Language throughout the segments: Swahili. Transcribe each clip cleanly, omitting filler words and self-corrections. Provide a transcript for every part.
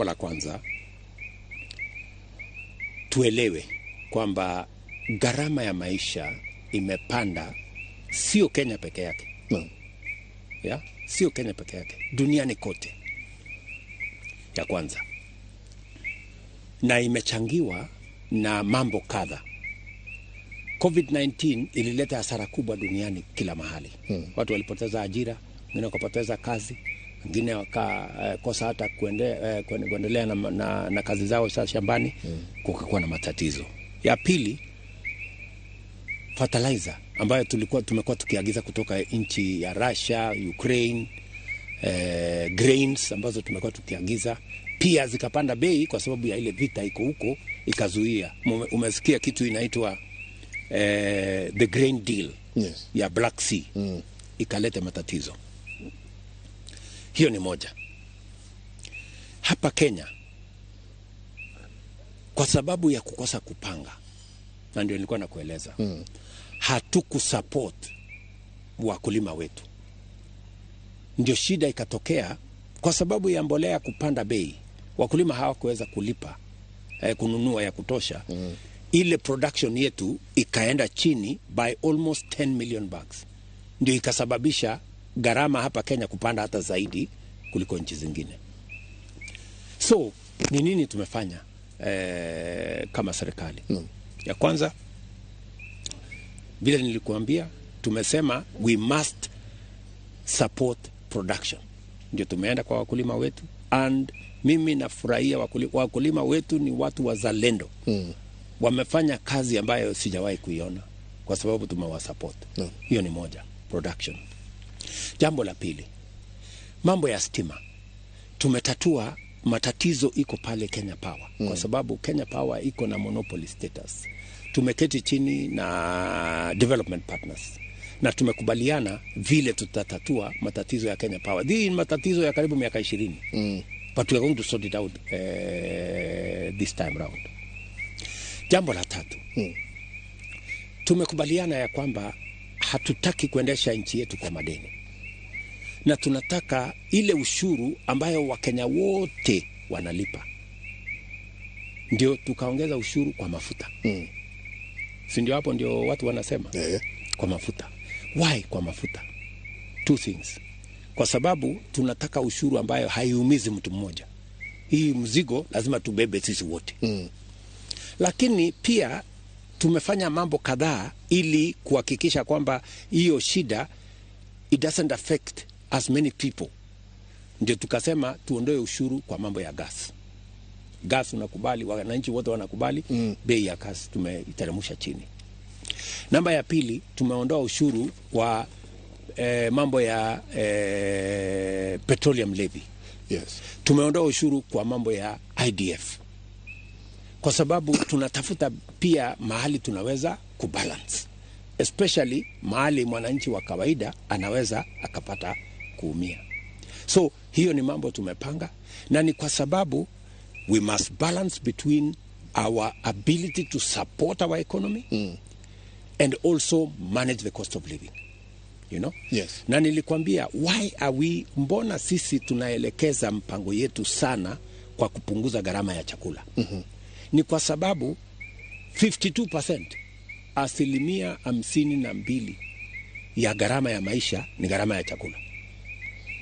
La kwanza tuelewe kwamba gharama ya maisha imepanda, sio Kenya peke yake. Sio Kenya peke yake, duniani kote. Ya kwanza, na imechangiwa na mambo kadha. COVID-19 ilileta hasara kubwa duniani kila mahali. Watu walipoteza ajira, wengine wakapoteza kazi, wengine wakakosa hata kuendelea na kazi zao za shambani. Kukakuwa na matatizo. Ya pili, fertilizer ambayo tumekuwa tukiagiza kutoka nchi ya Russia, Ukraine, grains ambazo tumekuwa tukiagiza pia zikapanda bei kwa sababu ya ile vita iko huko, ikazuia. Umesikia kitu inaitwa the grain deal, Yes. ya Black Sea. Ikaleta matatizo. Hiyo ni moja. Hapa Kenya, kwa sababu ya kukosa kupanga, na ndio nilikuwa nakueleza, hatukusupport wakulima wetu. Ndio shida ikatokea kwa sababu ya mbolea kupanda bei. Wakulima hawakuweza kulipa kununua ya kutosha. Ile production yetu ikaenda chini by almost 10 million bags. Ndio ikasababisha gharama hapa Kenya kupanda hata zaidi kuliko nchi zingine. So, ni nini tumefanya kama serikali? Ya kwanza, vile nilikuambia, tumesema we must support production. Ndio tumeenda kwa wakulima wetu, and mimi nafurahia wakulima wetu ni watu wazalendo. Wamefanya kazi ambayo sijawahi kuiona kwa sababu tumewasupport. Hiyo ni moja, production. Jambo la pili, mambo ya stima. Tumetatua matatizo iko pale Kenya Power, kwa sababu Kenya Power iko na monopoly status. Tumeketi chini na development partners na tumekubaliana vile tutatatua matatizo ya Kenya Power. Hii ni matatizo ya karibu miaka 20. But we are going to sort it out this time round. Jambo la tatu, tumekubaliana ya kwamba hatutaki kuendesha nchi yetu kwa madeni, na tunataka ile ushuru ambayo Wakenya wote wanalipa. Ndio tukaongeza ushuru kwa mafuta. Si ndio? Hapo ndio watu wanasema kwa mafuta. Why kwa mafuta? Two things. Kwa sababu tunataka ushuru ambayo haiumizi mtu mmoja. Hii mzigo lazima tubebe sisi wote. Lakini pia tumefanya mambo kadhaa ili kuhakikisha kwamba hiyo shida it doesn't affect as many people. Ndio tukasema tuondoe ushuru kwa mambo ya gas. Gas unakubali, wananchi wote wanakubali, bei ya gas tumeiteremsha chini. Namba ya pili, tumeondoa ushuru kwa mambo ya petroleum levy. Yes. Tumeondoa ushuru kwa mambo ya IDF. Kwa sababu tunatafuta pia mahali tunaweza kubalance. Especially mahali mwananchi wa kawaida anaweza akapata kuumia. So, hiyo ni mambo tumepanga, na ni kwa sababu we must balance between our ability to support our economy and also manage the cost of living. You know? Yes. Na nilikwambia, mbona sisi tunaelekeza mpango yetu sana kwa kupunguza gharama ya chakula? Ni kwa sababu 52%, 52% ya gharama ya maisha ni gharama ya chakula.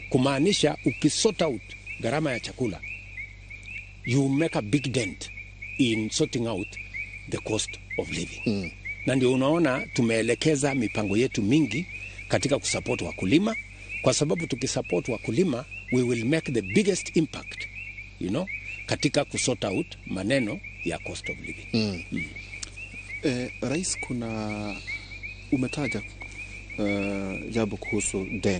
Kumaanisha ukisort out gharama ya chakula, you make a big dent in sorting out the cost of living. Na ndio unaona tumeelekeza mipango yetu mingi katika kusupport wakulima, kwa sababu tukisupport wakulima we will make the biggest impact, you know, katika kusort out maneno ya cost of living. Rais, umetaja jambo kuhusu deni.